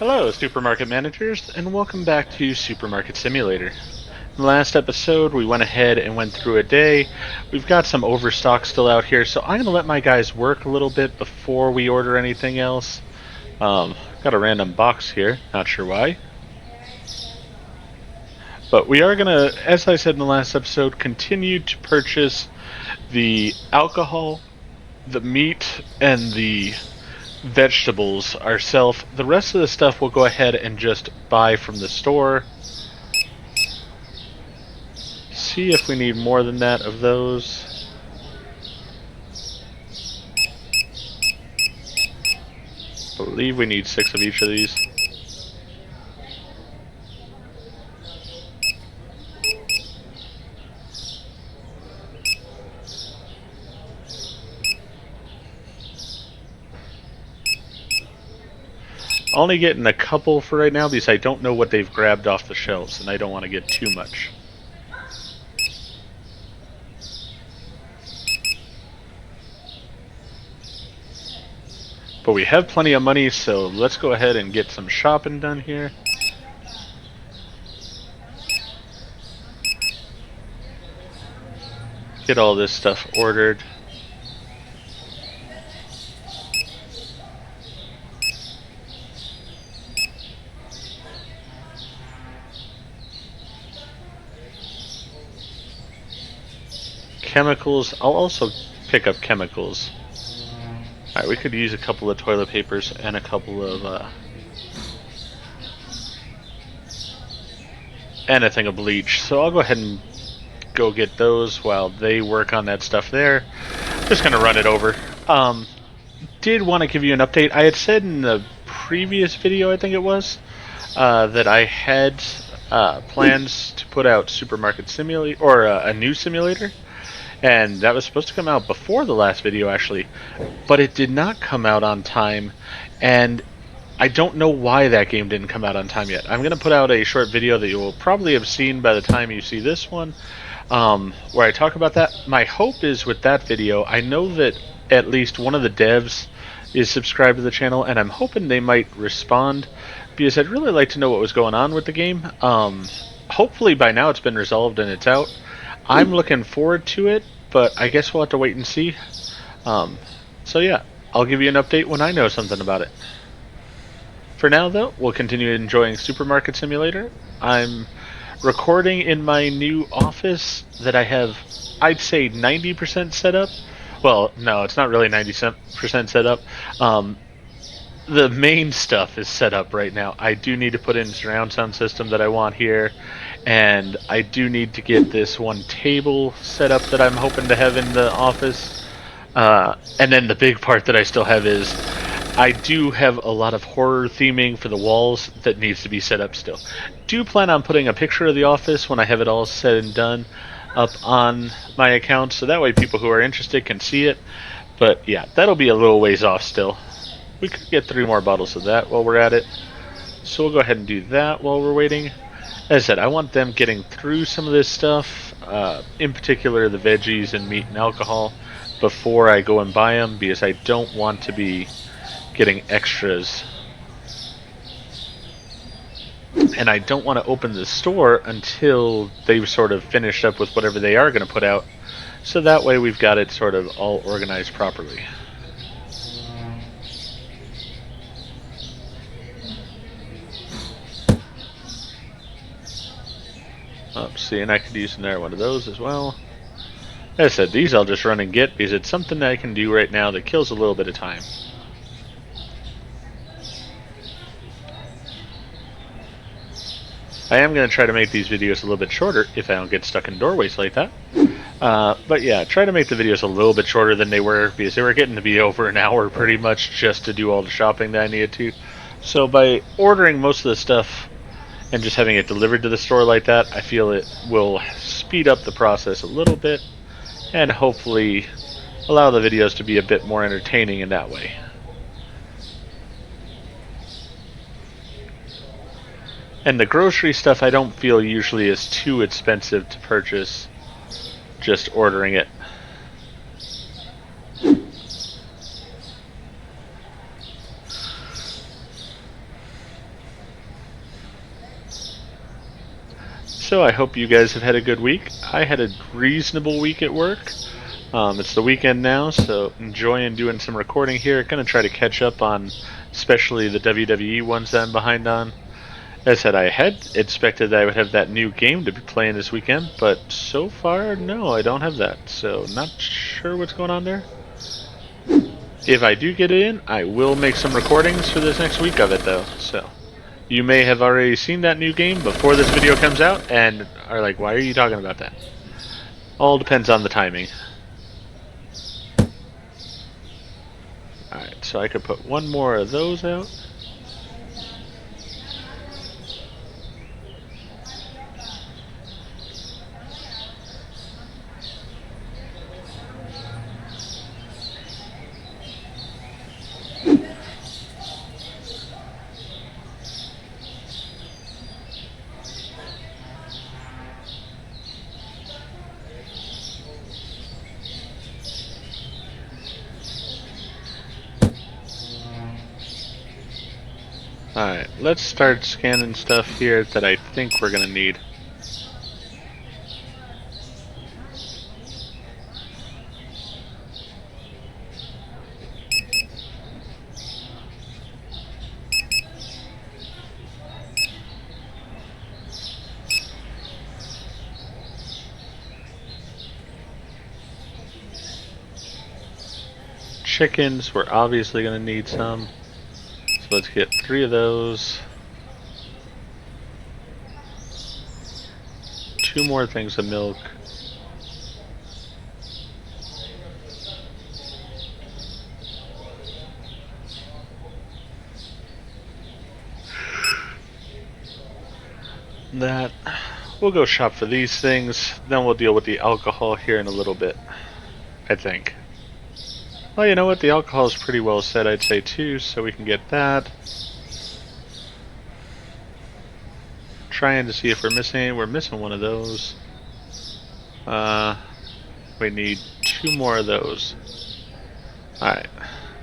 Hello, supermarket managers, and welcome back to Supermarket Simulator. In the last episode, we went ahead and went through a day. We've got some overstock still out here, so I'm going to let my guys work a little bit before we order anything else. Got a random box here, not sure why. But we are going to, as I said in the last episode, continue to purchase the alcohol, the meat, and the vegetables ourselves. The rest of the stuff we'll go ahead and just buy from the store. See if we need more than that of those. I believe we need 6 of each of these. Only getting a couple for right now because I don't know what they've grabbed off the shelves and I don't want to get too much. But we have plenty of money, so let's go ahead and get some shopping done here. Get all this stuff ordered. Chemicals, I'll also pick up chemicals. Alright, we could use a couple of toilet papers and a couple of, and a thing of bleach. So I'll go ahead and go get those while they work on that stuff there. Just gonna run it over. Did want to give you an update. I had said in the previous video, I think it was, that I had plans to put out Supermarket Simulator, or a new simulator. And that was supposed to come out before the last video, actually, but it did not come out on time, and I don't know why that game didn't come out on time yet. I'm going to put out a short video that you will probably have seen by the time you see this one, where I talk about that. My hope is with that video, I know that at least one of the devs is subscribed to the channel, and I'm hoping they might respond, because I'd really like to know what was going on with the game. Hopefully by now it's been resolved and it's out. I'm looking forward to it, but I guess we'll have to wait and see. So yeah, I'll give you an update when I know something about it. For now though, we'll continue enjoying Supermarket Simulator. I'm recording in my new office that I have, I'd say 90% set up. Well, no, it's not really 90% set up. The main stuff is set up right now. I do need to put in surround sound system that I want here, and I do need to get this one table set up that I'm hoping to have in the office. And then the big part that I still have is I do have a lot of horror theming for the walls that needs to be set up still. Do plan on putting a picture of the office when I have it all said and done up on my account, so that way people who are interested can see it. But yeah, that'll be a little ways off still. We could get 3 more bottles of that while we're at it. So we'll go ahead and do that while we're waiting. As I said, I want them getting through some of this stuff, in particular the veggies and meat and alcohol, before I go and buy them, because I don't want to be getting extras. And I don't want to open the store until they've sort of finished up with whatever they are going to put out. So that way we've got it sort of all organized properly. Oh, see, and I could use another one of those as well. As I said, these I'll just run and get because it's something that I can do right now that kills a little bit of time. I am going to try to make these videos a little bit shorter if I don't get stuck in doorways like that. But yeah, try to make the videos a little bit shorter than they were, because they were getting to be over an hour pretty much just to do all the shopping that I needed to. So by ordering most of the stuff and just having it delivered to the store like that, I feel it will speed up the process a little bit and hopefully allow the videos to be a bit more entertaining in that way. And the grocery stuff I don't feel usually is too expensive to purchase just ordering it. So I hope you guys have had a good week. I had a reasonable week at work. It's the weekend now, so enjoying doing some recording here. Gonna try to catch up on especially the WWE ones that I'm behind on. As I said, I had expected that I would have that new game to be playing this weekend, but so far, no, I don't have that. So not sure what's going on there. If I do get it in, I will make some recordings for this next week of it though. So you may have already seen that new game before this video comes out and are like, why are you talking about that? All depends on the timing. Alright, so I could put one more of those out. Alright, let's start scanning stuff here that I think we're gonna need. Chickens, we're obviously gonna need some. So let's get 3 of those. 2 more things of milk. That. We'll go shop for these things, then we'll deal with the alcohol here in a little bit, I think. Well, you know what? The alcohol is pretty well set, I'd say, too, so we can get that. Trying to see if we're missing. We're missing one of those. We need 2 more of those. Alright.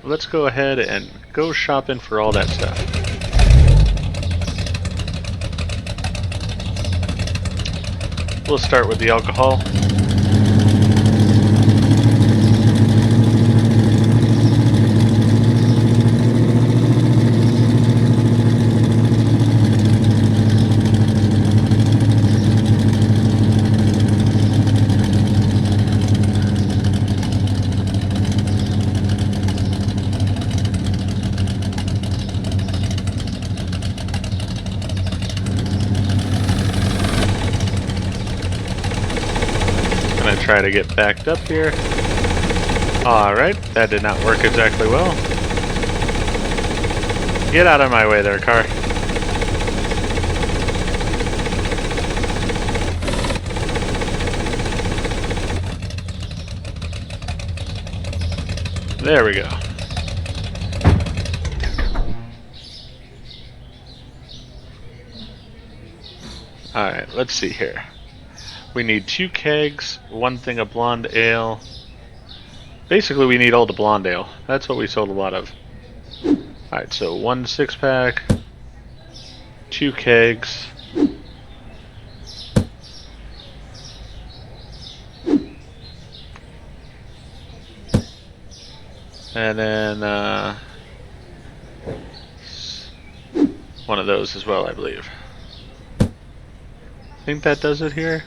Let's go ahead and go shopping for all that stuff. We'll start with the alcohol. Try to get backed up here. Alright, that did not work exactly well. Get out of my way there, car. There we go. Alright, let's see here. We need 2 kegs, 1 thing of blonde ale. Basically, we need all the blonde ale. That's what we sold a lot of. Alright, so 1 6-pack, 2 kegs. And then, one of those as well, I believe. I think that does it here.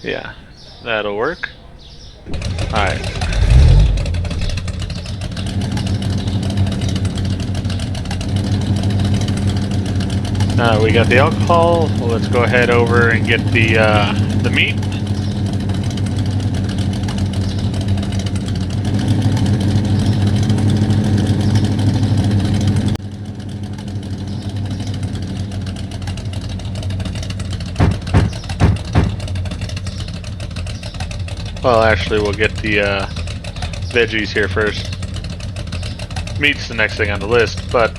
Yeah, that'll work. Alright. We got the alcohol. Well, let's go ahead over and get the meat. Well, actually, we'll get the veggies here first. Meat's the next thing on the list, but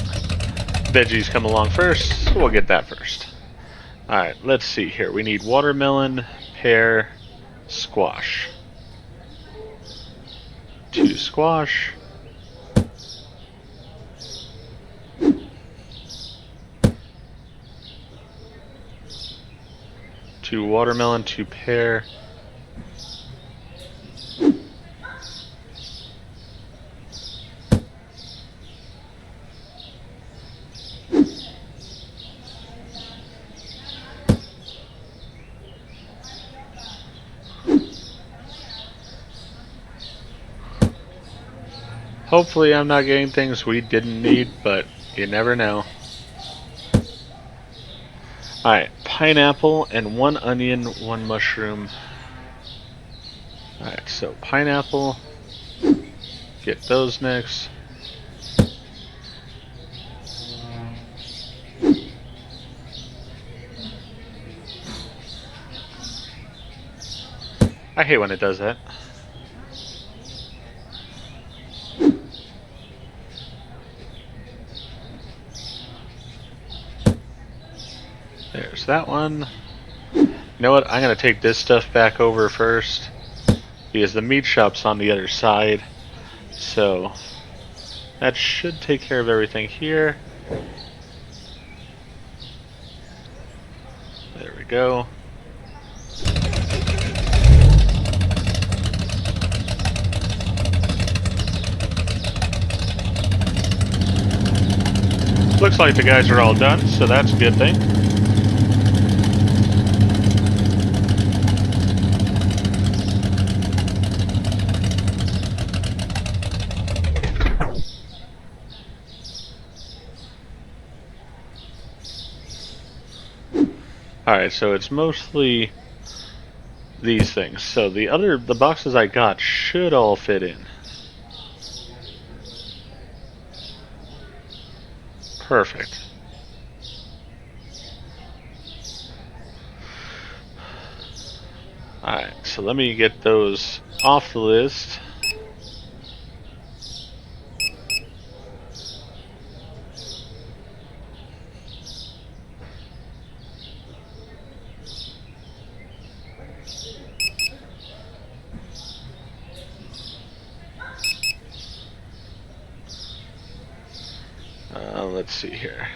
veggies come along first, so we'll get that first. Alright, let's see here. We need watermelon, pear, squash. 2 squash. 2 2 watermelon, 2 pear. Hopefully I'm not getting things we didn't need, but you never know. Alright, pineapple and 1 onion, 1 mushroom. Alright, so pineapple. Get those next. I hate when it does that. There's that one. You know what? I'm going to take this stuff back over first, because the meat shop's on the other side. So that should take care of everything here. There we go. Looks like the guys are all done, so that's a good thing. Alright, so it's mostly these things. So the boxes I got should all fit in. Perfect. Alright, so let me get those off the list. Let's see here.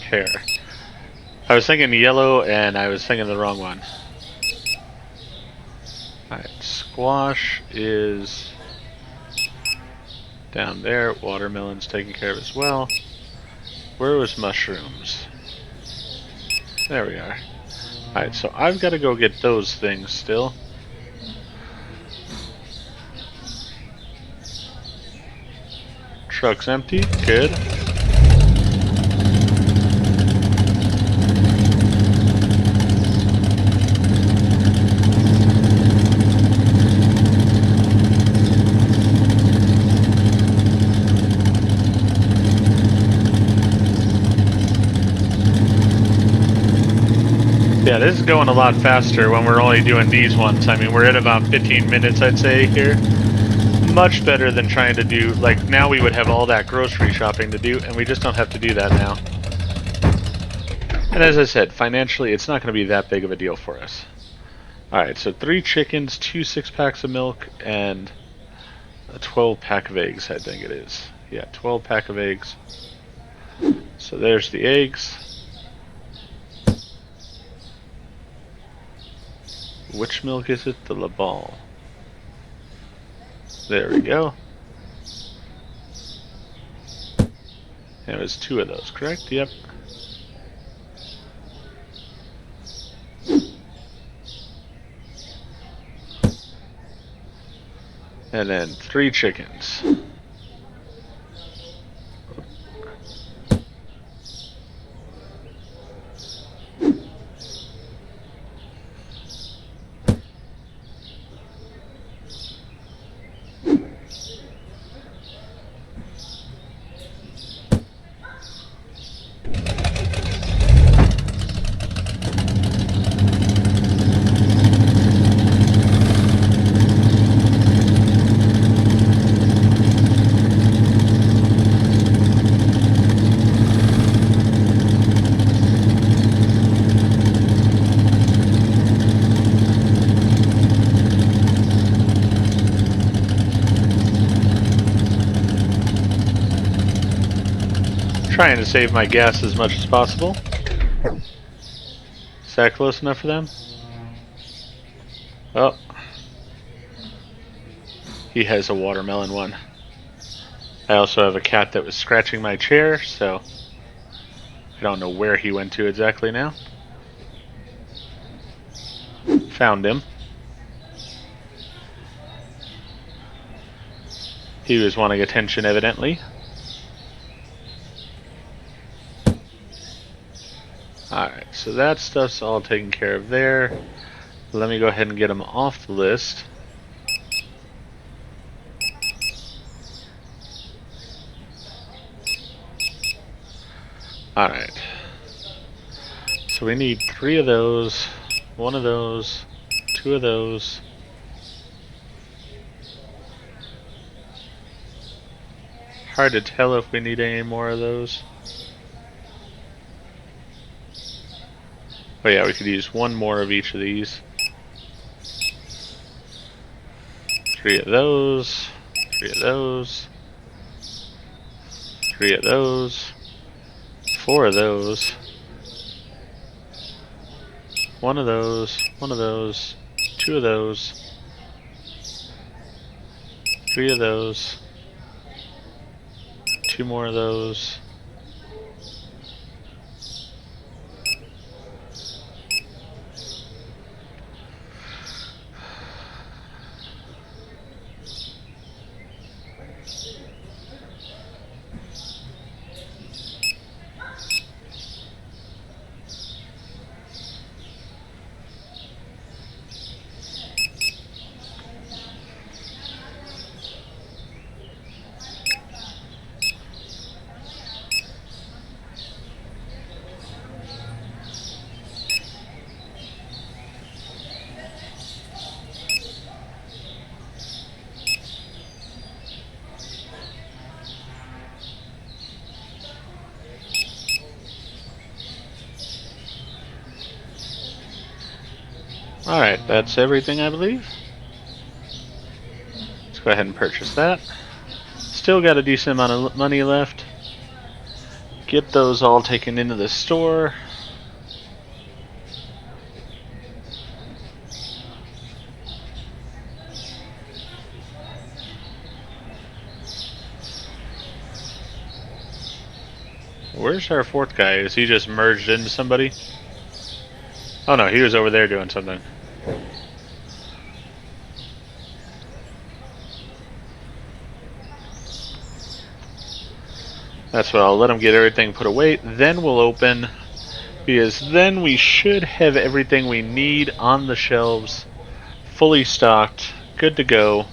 Pear. I was thinking yellow and I was thinking the wrong one. Alright, squash is down there. Watermelon's taken care of as well. Where was mushrooms? There we are. Alright, so I've got to go get those things still. Truck's empty. Good. Yeah, this is going a lot faster when we're only doing these ones. I mean, we're at about 15 minutes, I'd say, here. Much better than trying to do, like, now we would have all that grocery shopping to do, and we just don't have to do that now. And as I said, financially, it's not going to be that big of a deal for us. Alright, so 3 chickens, 2 6-packs of milk, and a 12-pack of eggs, I think it is. Yeah, 12-pack of eggs. So there's the eggs. Which milk is it? The Labal. There we go. And it was 2 of those, correct? Yep. And then 3 chickens. Trying to save my gas as much as possible. Is that close enough for them? Oh. He has a watermelon one. I also have a cat that was scratching my chair, so I don't know where he went to exactly now. Found him. He was wanting attention, evidently. Alright, so that stuff's all taken care of there. Let me go ahead and get him off the list. Alright. So we need 3 of those, 1 of those, 2 of those. Hard to tell if we need any more of those. Oh yeah, we could use 1 more of each of these. 3 of those, 3 of those, 3 of those, 4 of those, 1 of those, 1 of those, 2 of those, 3 of those, 2 more of those. Alright, that's everything, I believe. Let's go ahead and purchase that. Still got a decent amount of money left. Get those all taken into the store. Where's our 4th guy? Is he just merged into somebody? Oh no, he was over there doing something. That's what I'll let him get everything put away. Then we'll open, because then we should have everything we need on the shelves, fully stocked, good to go.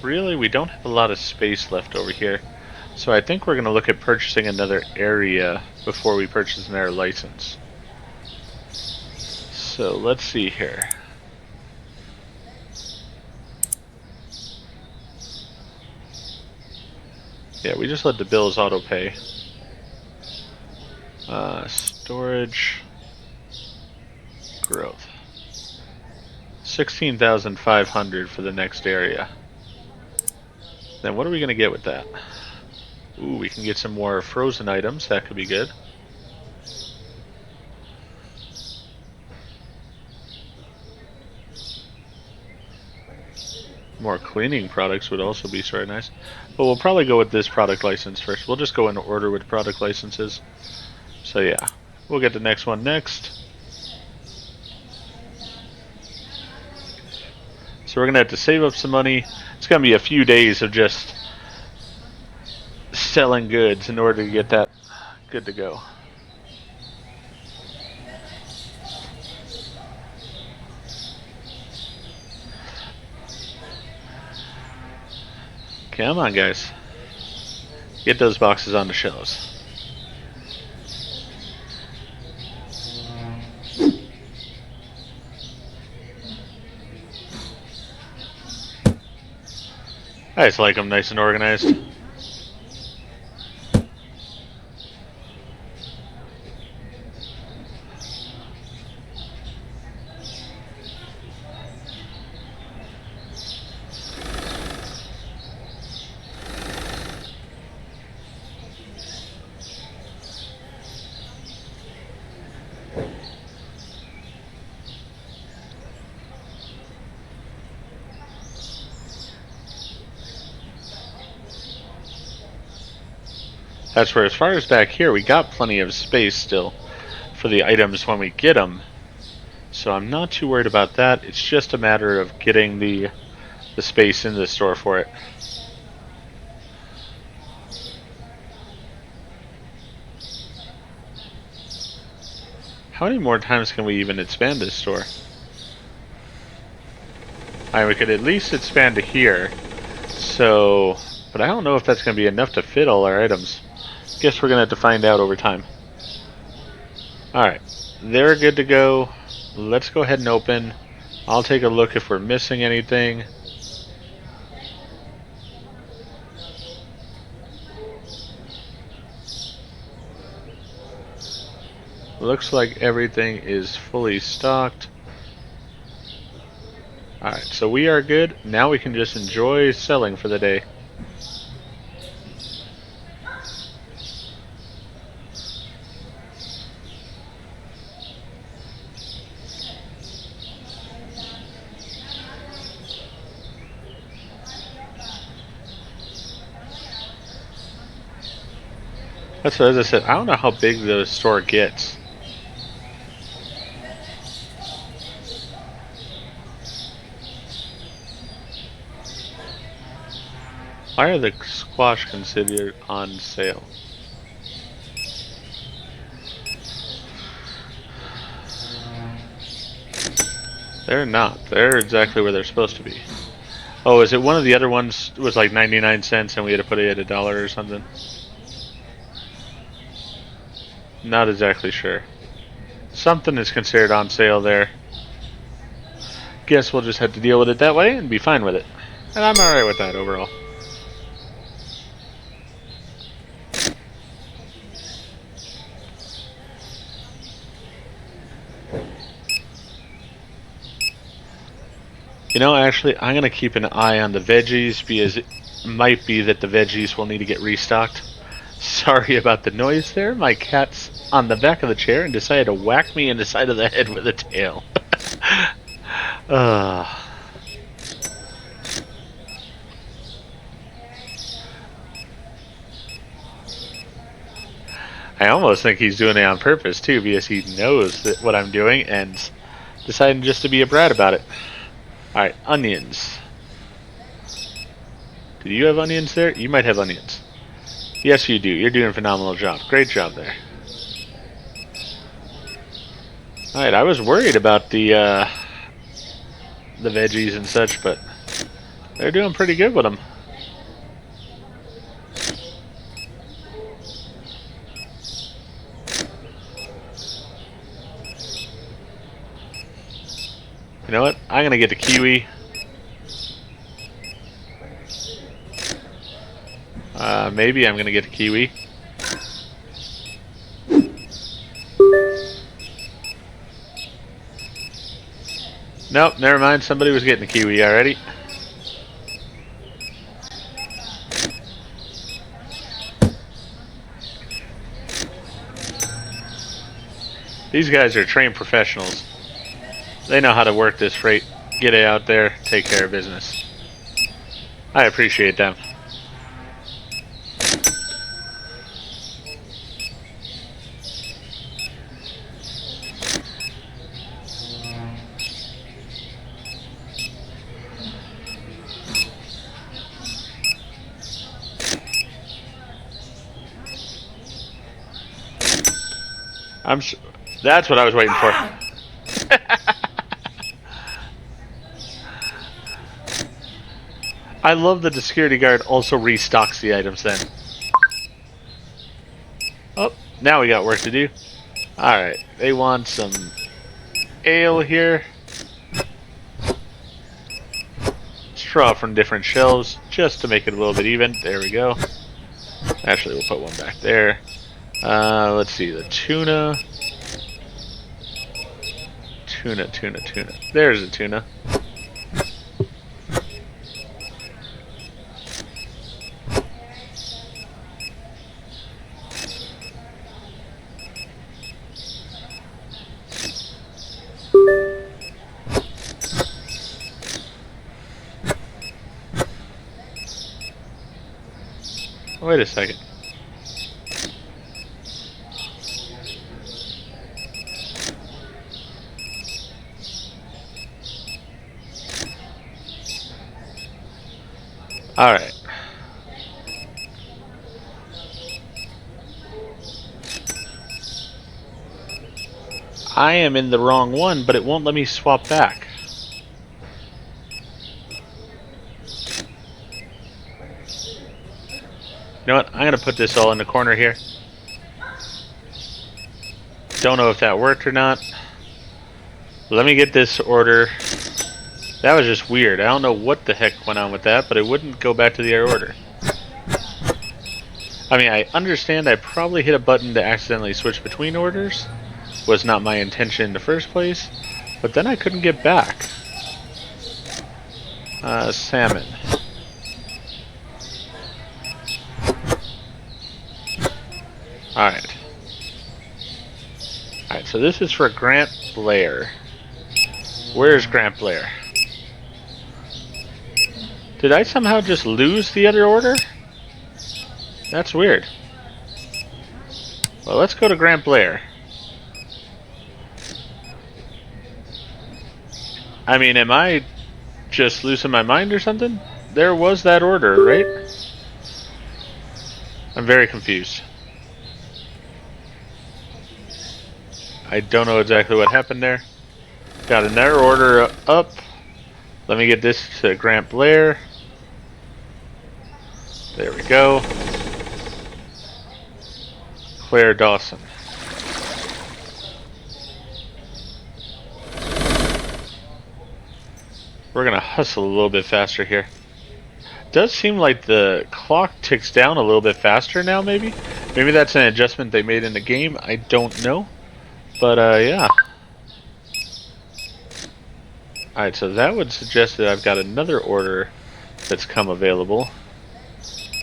Really, we don't have a lot of space left over here. So I think we're going to look at purchasing another area before we purchase another license. So let's see here. Yeah, we just let the bills auto pay. Storage. Growth. 16,500 for the next area. Then what are we going to get with that? Ooh, we can get some more frozen items. That could be good. More cleaning products would also be very nice. But we'll probably go with this product license first. We'll just go in order with product licenses. So yeah, we'll get the next one next. So we're going to have to save up some money. It's going to be a few days of just selling goods in order to get that good to go. Come on, guys. Get those boxes on the shelves. I just like them nice and organized. That's where, as far as back here, we got plenty of space still for the items when we get them. So I'm not too worried about that. It's just a matter of getting the space in the store for it. How many more times can we even expand this store? Alright, we could at least expand to here. So, but I don't know if that's going to be enough to fit all our items. Guess we're going to have to find out over time. Alright, they're good to go. Let's go ahead and open. I'll take a look if we're missing anything. Looks like everything is fully stocked. Alright, so we are good. Now we can just enjoy selling for the day. That's what, as I said, I don't know how big the store gets. Why are the squash considered on sale? They're not. They're exactly where they're supposed to be. Oh, is it one of the other ones was like 99 cents and we had to put it at $1 or something? Not exactly sure. Something is considered on sale there. Guess we'll just have to deal with it that way and be fine with it. And I'm alright with that overall. You know, actually, I'm going to keep an eye on the veggies because it might be that the veggies will need to get restocked. Sorry about the noise there. My cat's on the back of the chair and decided to whack me in the side of the head with a tail. I almost think he's doing it on purpose too because he knows that what I'm doing and deciding just to be a brat about it. Alright, onions. Do you have onions there? You might have onions. Yes, you do. You're doing a phenomenal job. Great job there. Alright, I was worried about the veggies and such, but they're doing pretty good with them. You know what? I'm gonna get the kiwi. Maybe I'm gonna get the kiwi. Nope, never mind. Somebody was getting the kiwi already. These guys are trained professionals. They know how to work this freight. Get it out there, take care of business. I appreciate them. That's what I was waiting for. I love that the security guard also restocks the items then. Oh, now we got work to do. Alright, they want some ale here. Straw from different shelves just to make it a little bit even. There we go. Actually, we'll put one back there. Let's see, the tuna. Tuna. There's the tuna. Wait a second. Alright. I am in the wrong one, but it won't let me swap back. You know what? I'm going to put this all in the corner here. Don't know if that worked or not. Let me get this order. That was just weird. I don't know what the heck went on with that, but it wouldn't go back to the order. I mean, I understand I probably hit a button to accidentally switch between orders. Was not my intention in the first place. But then I couldn't get back. Salmon. Alright. Alright, so this is for Grant Blair. Where's Grant Blair? Did I somehow just lose the other order? That's weird. Well, let's go to Grant Blair. I mean, am I just losing my mind or something? There was that order, right? I'm very confused. I don't know exactly what happened there. Got another order up. Let me get this to Grant Blair. There we go. Claire Dawson. We're gonna hustle a little bit faster here. Does seem like the clock ticks down a little bit faster now, maybe? Maybe that's an adjustment they made in the game, I don't know. But, yeah. Alright, so that would suggest that I've got another order that's come available.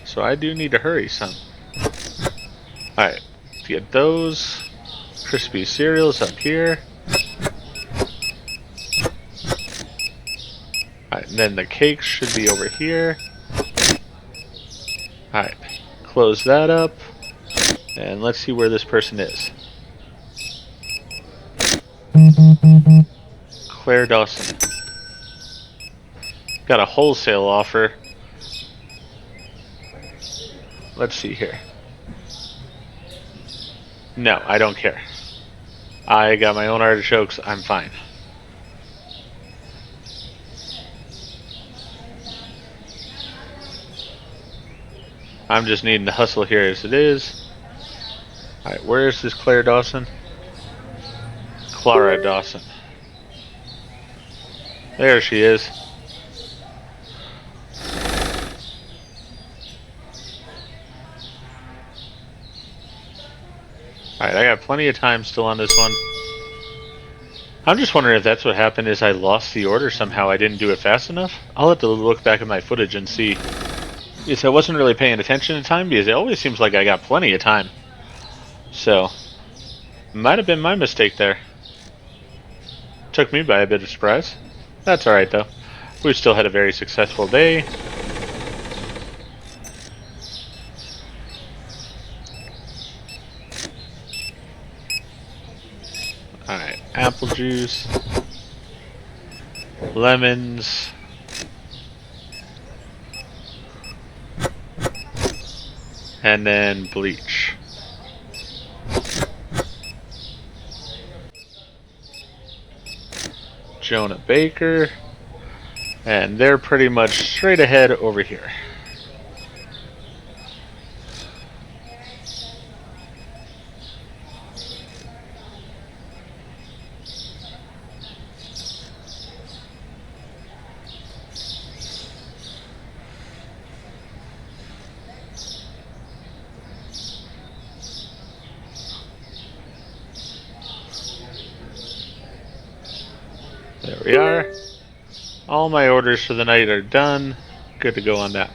So I do need to hurry some. Alright, get those crispy cereals up here. Alright, and then the cakes should be over here. Alright, close that up. And let's see where this person is. Claire Dawson. Got a wholesale offer. Let's see here. No, I don't care. I got my own artichokes, I'm fine. I'm just needing to hustle here as it is. Alright, where is this Claire Dawson? Clara Dawson. There she is. Alright, I got plenty of time still on this one. I'm just wondering if that's what happened is I lost the order somehow. I didn't do it fast enough. I'll have to look back at my footage and see. Yes, I wasn't really paying attention to time because it always seems like I got plenty of time. So, might have been my mistake there. Took me by a bit of surprise. That's alright though. We still had a very successful day. Alright, apple juice, lemons, and then bleach. Jonah Baker, and they're pretty much straight ahead over here. There we are. All my orders for the night are done. Good to go on that.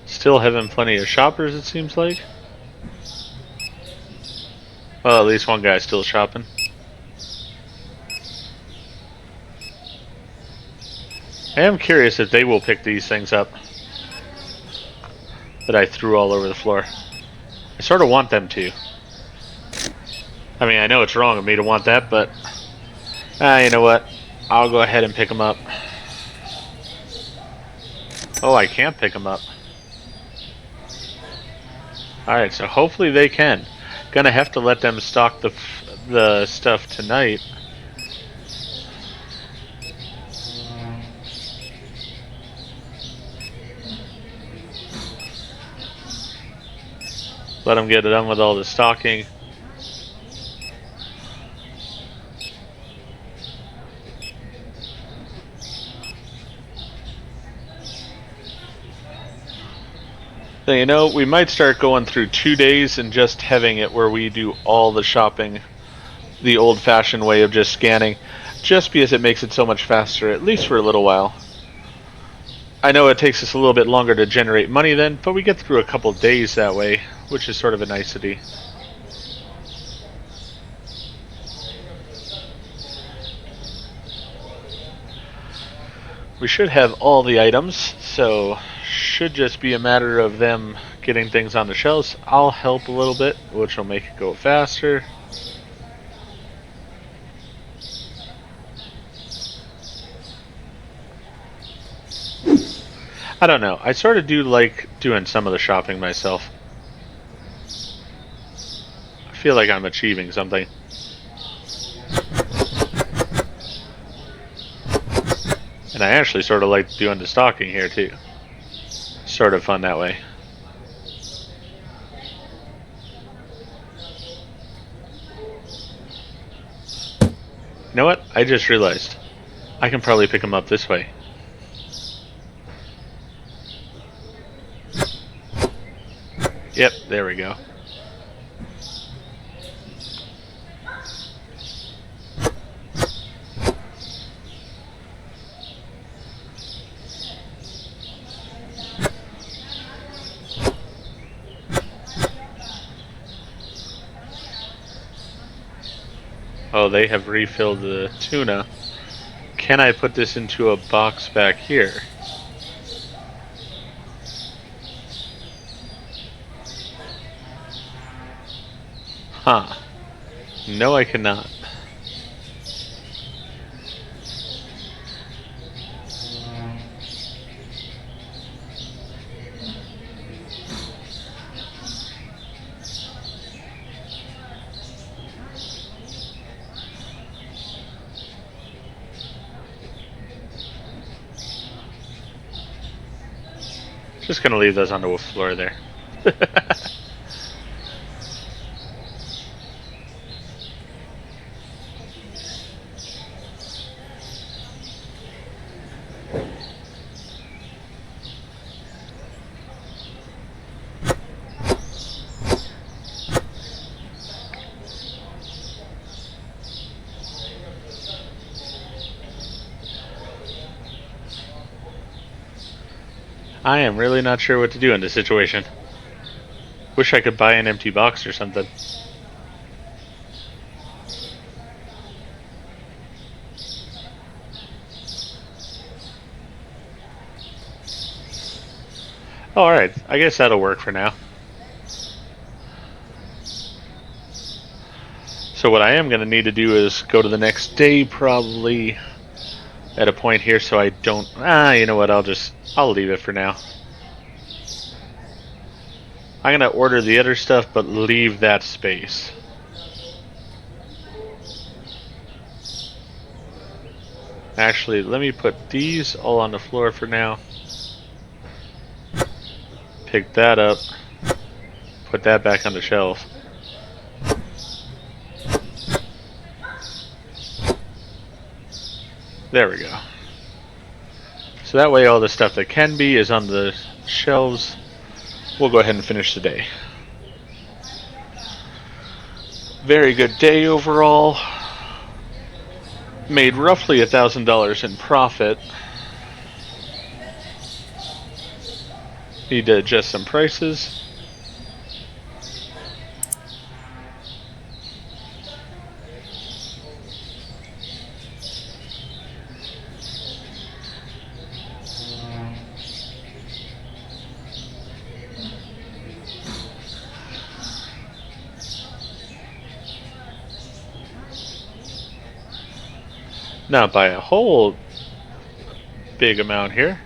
Still having plenty of shoppers, it seems like. Well, at least one guy's still shopping. I am curious if they will pick these things up that I threw all over the floor. I sort of want them to. I mean, I know it's wrong of me to want that, but you know what? I'll go ahead and pick them up. Oh, I can't pick them up. Alright, so hopefully they can. Gonna have to let them stock the stuff tonight. Let them get it done with all the stocking. So, you know, we might start going through 2 days and just having it where we do all the shopping the old-fashioned way of just scanning, just because it makes it so much faster, at least for a little while. I know it takes us a little bit longer to generate money then, but we get through a couple days that way, which is sort of a nicety. We should have all the items, so should just be a matter of them getting things on the shelves. I'll help a little bit, which will make it go faster. I don't know. I sort of do like doing some of the shopping myself. I feel like I'm achieving something. And I actually sort of like doing the stocking here too. Sort of fun that way. You know what? I just realized. I can probably pick them up this way. Yep, there we go. Oh, they have refilled the tuna. Can I put this into a box back here? Huh. No, I cannot. Just gonna leave those on the floor there. I am really not sure what to do in this situation. Wish I could buy an empty box or something. Oh, alright, I guess that'll work for now. So what I am going to need to do is go to the next day probably at a point here so I don't... you know what, I'll leave it for now. I'm going to order the other stuff but leave that space. Actually, let me put these all on the floor for now. Pick that up. Put that back on the shelf. There we go. So that way all the stuff that can be is on the shelves. We'll go ahead and finish the day. Very good day overall. Made roughly $1,000 in profit. Need to adjust some prices. Not by a whole big amount here.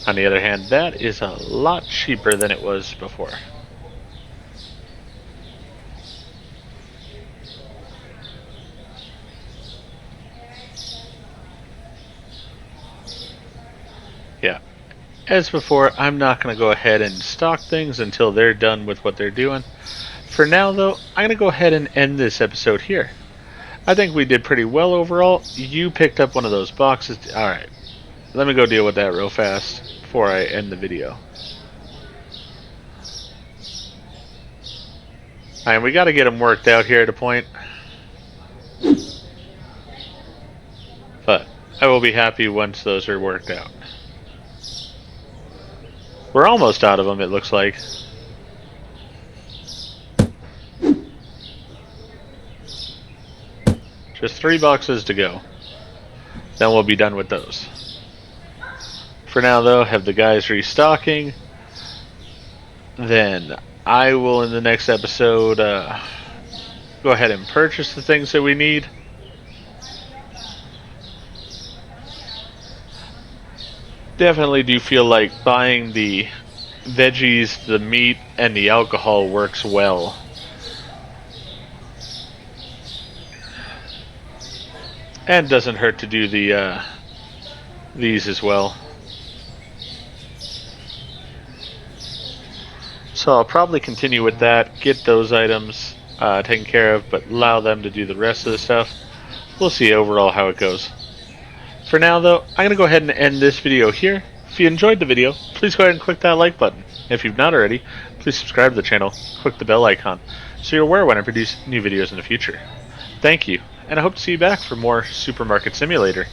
On the other hand, that is a lot cheaper than it was before. Yeah. As before, I'm not going to go ahead and stock things until they're done with what they're doing. For now, though, I'm going to go ahead and end this episode here. I think we did pretty well overall. You picked up one of those boxes. Alright. Let me go deal with that real fast before I end the video. Alright, we got to get them worked out here at a point. But I will be happy once those are worked out. We're almost out of them, it looks like. Just 3 boxes to go. Then we'll be done with those. For now, though, have the guys restocking. Then I will, in the next episode, go ahead and purchase the things that we need. Definitely do feel like buying the veggies, the meat, and the alcohol works well. And doesn't hurt to do the these as well. So I'll probably continue with that, get those items taken care of, but allow them to do the rest of the stuff. We'll see overall how it goes. For now, though, I'm going to go ahead and end this video here. If you enjoyed the video, please go ahead and click that like button. If you've not already, please subscribe to the channel, click the bell icon, so you're aware when I produce new videos in the future. Thank you, and I hope to see you back for more Supermarket Simulator.